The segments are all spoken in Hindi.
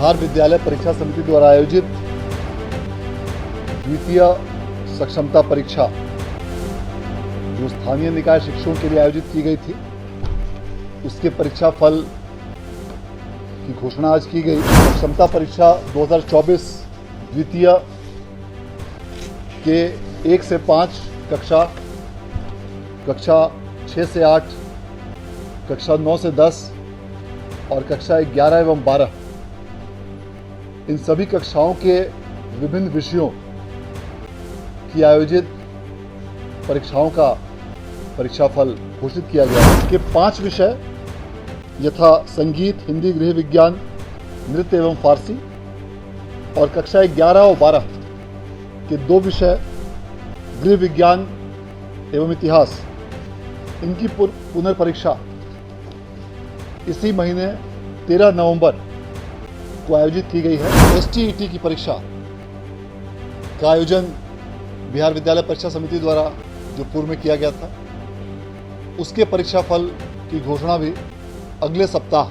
बिहार विद्यालय परीक्षा समिति द्वारा आयोजित द्वितीय सक्षमता परीक्षा जो स्थानीय निकाय शिक्षकों के लिए आयोजित की गई थी, उसके परीक्षा फल की घोषणा आज की गई। सक्षमता परीक्षा 2024 द्वितीय के 1 से 5 कक्षा 6 से 8, कक्षा 9 से 10 और कक्षा 11 एवं 12, इन सभी कक्षाओं के विभिन्न विषयों की आयोजित परीक्षाओं का परीक्षाफल घोषित किया गया है। के 5 विषय यथा संगीत, हिंदी, गृह विज्ञान, नृत्य एवं फारसी, और कक्षा 11 और 12 के 2 विषय गृह विज्ञान एवं इतिहास, इनकी पुनर्परीक्षा इसी महीने 13 नवंबर को आयोजित की गई है। STET की परीक्षा का आयोजन बिहार विद्यालय परीक्षा समिति द्वारा जो पूर्व में किया गया था, उसके परीक्षा फल की घोषणा भी अगले सप्ताह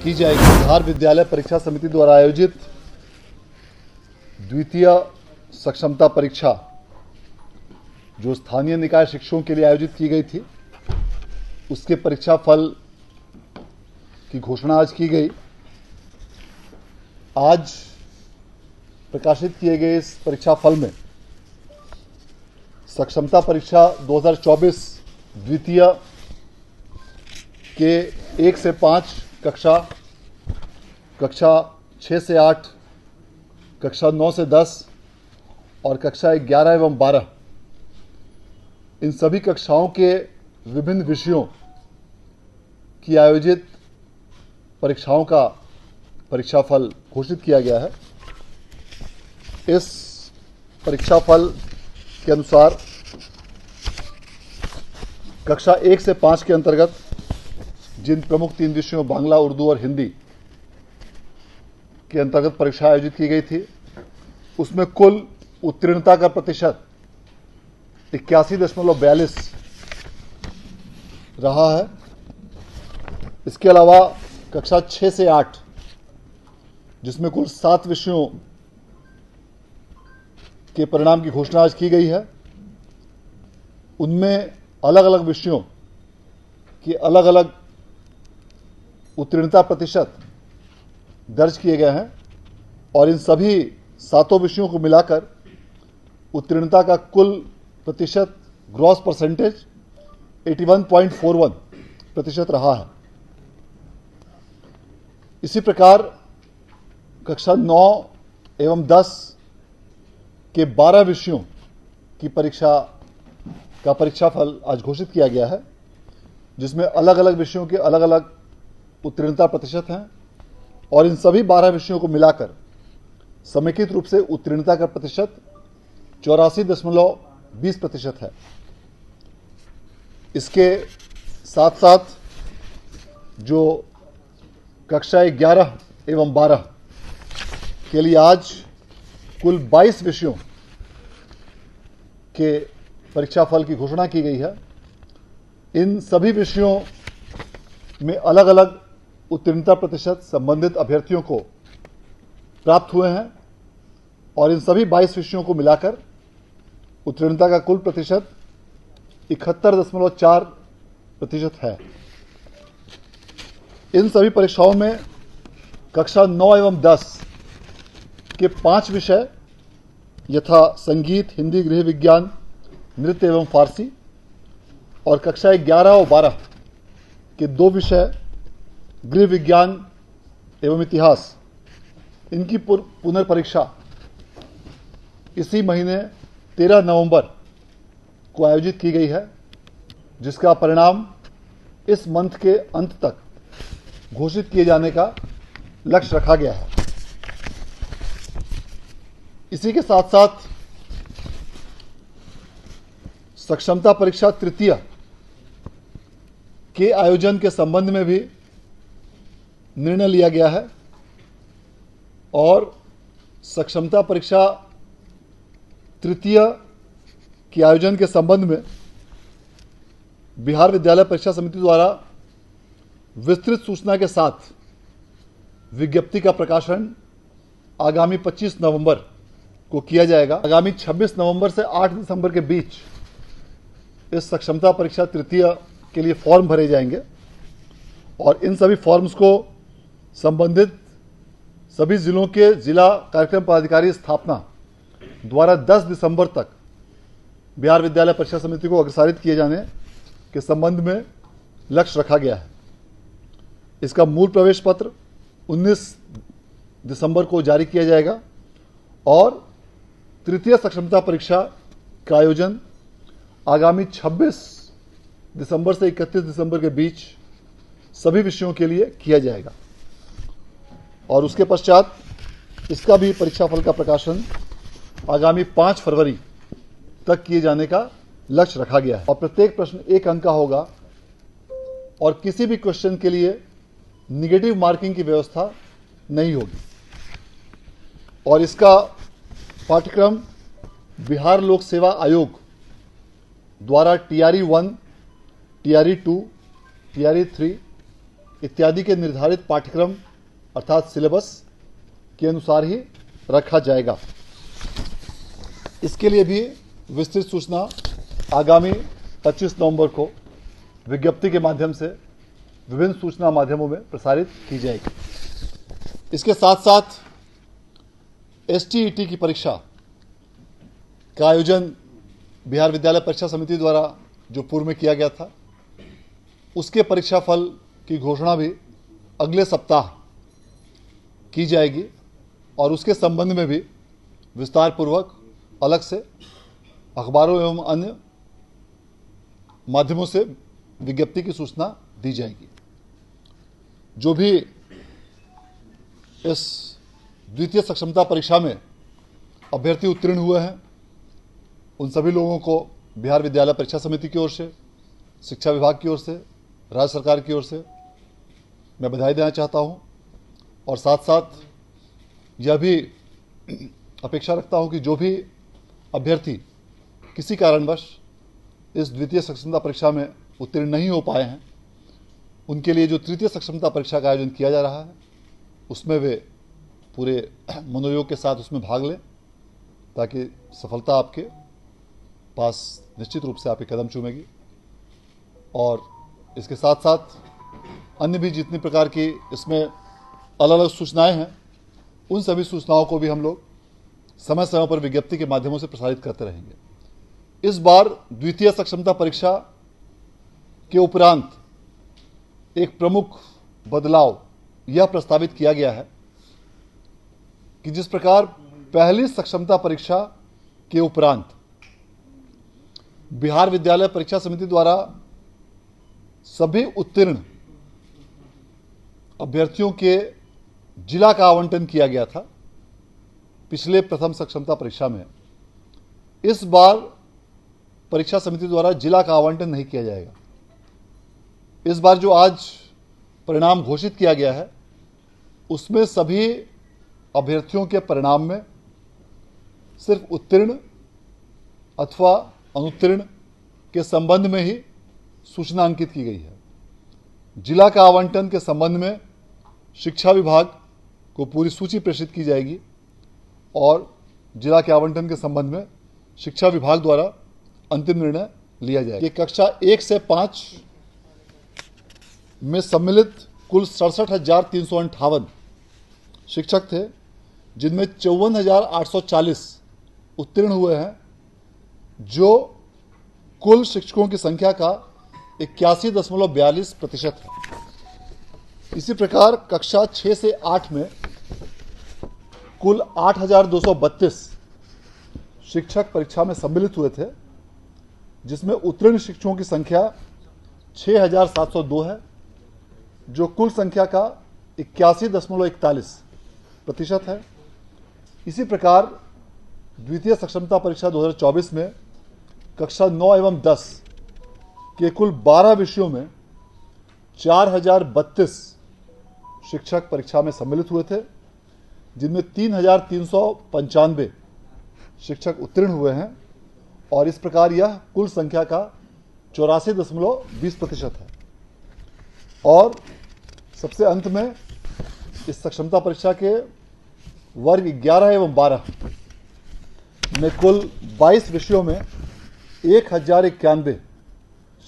की जाएगी। बिहार विद्यालय परीक्षा समिति द्वारा आयोजित द्वितीय सक्षमता परीक्षा जो स्थानीय निकाय शिक्षकों के लिए आयोजित की गई थी, उसके परीक्षा फल की घोषणा आज की गई। आज प्रकाशित किए गए इस परीक्षा फल में सक्षमता परीक्षा 2024 द्वितीय के 1 से 5 कक्षा 6 से 8, कक्षा 9 से 10 और कक्षा 11 एवं 12, इन सभी कक्षाओं के विभिन्न विषयों की आयोजित परीक्षाओं का परीक्षाफल घोषित किया गया है। इस परीक्षाफल के अनुसार कक्षा 1 से 5 के अंतर्गत जिन प्रमुख 3 विषयों बांग्ला, उर्दू और हिंदी के अंतर्गत परीक्षा आयोजित की गई थी, उसमें कुल उत्तीर्णता का प्रतिशत 81.42 रहा है। इसके अलावा कक्षा 6 से 8 जिसमें कुल 7 विषयों के परिणाम की घोषणा आज की गई है, उनमें अलग अलग विषयों के अलग अलग उत्तीर्णता प्रतिशत दर्ज किए गए हैं और इन सभी 7 विषयों को मिलाकर उत्तीर्णता का कुल प्रतिशत ग्रॉस परसेंटेज 81.41% रहा है। इसी प्रकार कक्षा 9 एवं 10 के 12 विषयों की परीक्षा का परीक्षाफल आज घोषित किया गया है, जिसमें अलग अलग विषयों के अलग अलग उत्तीर्णता प्रतिशत हैं और इन सभी 12 विषयों को मिलाकर समेकित रूप से उत्तीर्णता का प्रतिशत 84.20% है। इसके साथ साथ जो कक्षा 11 एवं 12 के लिए आज कुल 22 विषयों के परीक्षाफल की घोषणा की गई है। इन सभी विषयों में अलग अलग उत्तीर्णता प्रतिशत संबंधित अभ्यर्थियों को प्राप्त हुए हैं और इन सभी 22 विषयों को मिलाकर उत्तीर्णता का कुल प्रतिशत 71.4% है। इन सभी परीक्षाओं में कक्षा 9 एवं 10 के 5 विषय यथा संगीत, हिंदी, गृह विज्ञान, नृत्य एवं फारसी, और कक्षा 11 और 12 के 2 विषय गृह विज्ञान एवं इतिहास, इनकी पुनर्परीक्षा इसी महीने 13 नवंबर को आयोजित की गई है, जिसका परिणाम इस मंथ के अंत तक घोषित किए जाने का लक्ष्य रखा गया है। इसी के साथ साथ सक्षमता परीक्षा तृतीय के आयोजन के संबंध में भी निर्णय लिया गया है और सक्षमता परीक्षा तृतीय के आयोजन के संबंध में बिहार विद्यालय परीक्षा समिति द्वारा विस्तृत सूचना के साथ विज्ञप्ति का प्रकाशन आगामी 25 नवंबर को किया जाएगा। आगामी 26 नवंबर से 8 दिसंबर के बीच इस सक्षमता परीक्षा तृतीय के लिए फॉर्म भरे जाएंगे और इन सभी फॉर्म्स को संबंधित सभी जिलों के जिला कार्यक्रम पदाधिकारी स्थापना द्वारा 10 दिसंबर तक बिहार विद्यालय परीक्षा समिति को अग्रसारित किए जाने के संबंध में लक्ष्य रखा गया है। इसका मूल प्रवेश पत्र 19 दिसंबर को जारी किया जाएगा और तृतीय सक्षमता परीक्षा का आयोजन आगामी 26 दिसंबर से 31 दिसंबर के बीच सभी विषयों के लिए किया जाएगा और उसके पश्चात इसका भी परीक्षाफल का प्रकाशन आगामी 5 फरवरी तक किए जाने का लक्ष्य रखा गया है और प्रत्येक प्रश्न 1 अंक का होगा और किसी भी क्वेश्चन के लिए निगेटिव मार्किंग की व्यवस्था नहीं होगी और इसका पाठ्यक्रम बिहार लोक सेवा आयोग द्वारा टीआरई 1, टीआरई 2, टीआरई 3 इत्यादि के निर्धारित पाठ्यक्रम अर्थात सिलेबस के अनुसार ही रखा जाएगा। इसके लिए भी विस्तृत सूचना आगामी 25 नवंबर को विज्ञप्ति के माध्यम से विभिन्न सूचना माध्यमों में प्रसारित की जाएगी। इसके साथ साथ एसटीईटी की परीक्षा का आयोजन बिहार विद्यालय परीक्षा समिति द्वारा जो पूर्व में किया गया था उसके परीक्षा फल की घोषणा भी अगले सप्ताह की जाएगी और उसके संबंध में भी विस्तार पूर्वक अलग से अखबारों एवं अन्य माध्यमों से विज्ञप्ति की सूचना दी जाएगी। जो भी इस द्वितीय सक्षमता परीक्षा में अभ्यर्थी उत्तीर्ण हुए हैं उन सभी लोगों को बिहार विद्यालय परीक्षा समिति की ओर से, शिक्षा विभाग की ओर से, राज्य सरकार की ओर से मैं बधाई देना चाहता हूं और साथ साथ यह भी अपेक्षा रखता हूं कि जो भी अभ्यर्थी किसी कारणवश इस द्वितीय सक्षमता परीक्षा में उत्तीर्ण नहीं हो पाए हैं उनके लिए जो तृतीय सक्षमता परीक्षा का आयोजन किया जा रहा है उसमें वे पूरे मनोयोग के साथ उसमें भाग लें ताकि सफलता आपके पास निश्चित रूप से आपके कदम चूमेगी। और इसके साथ साथ अन्य भी जितनी प्रकार की इसमें अलग अलग सूचनाएं हैं उन सभी सूचनाओं को भी हम लोग समय समय पर विज्ञप्ति के माध्यमों से प्रसारित करते रहेंगे। इस बार द्वितीय सक्षमता परीक्षा के उपरांत एक प्रमुख बदलाव यह प्रस्तावित किया गया है कि जिस प्रकार पहली सक्षमता परीक्षा के उपरांत बिहार विद्यालय परीक्षा समिति द्वारा सभी उत्तीर्ण अभ्यर्थियों के जिला का आवंटन किया गया था पिछले प्रथम सक्षमता परीक्षा में, इस बार परीक्षा समिति द्वारा जिला का आवंटन नहीं किया जाएगा। इस बार जो आज परिणाम घोषित किया गया है उसमें सभी अभ्यर्थियों के परिणाम में सिर्फ उत्तीर्ण अथवा अनुत्तीर्ण के संबंध में ही सूचना अंकित की गई है। जिला का आवंटन के संबंध में शिक्षा विभाग को पूरी सूची प्रेषित की जाएगी और जिला के आवंटन के संबंध में शिक्षा विभाग द्वारा अंतिम निर्णय लिया जाएगा। ये कक्षा 1 से 5 में सम्मिलित कुल 67,358 शिक्षक थे जिनमें 54,840 उत्तीर्ण हुए हैं जो कुल शिक्षकों की संख्या का 81.42% है। इसी प्रकार कक्षा 6 से 8 में कुल 8,232 शिक्षक परीक्षा में सम्मिलित हुए थे जिसमें उत्तीर्ण शिक्षकों की संख्या 6,702 है जो कुल संख्या का 81.41% है। इसी प्रकार द्वितीय सक्षमता परीक्षा 2024 में कक्षा 9 एवं 10 के कुल 12 विषयों में 4,032 शिक्षक परीक्षा में सम्मिलित हुए थे जिनमें 3,395 शिक्षक उत्तीर्ण हुए हैं और इस प्रकार यह कुल संख्या का 84.20% है। और सबसे अंत में इस सक्षमता परीक्षा के वर्ग 11 एवं 12 में कुल 22 विषयों में 1091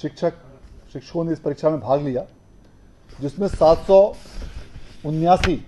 शिक्षकों ने इस परीक्षा में भाग लिया, जिसमें 779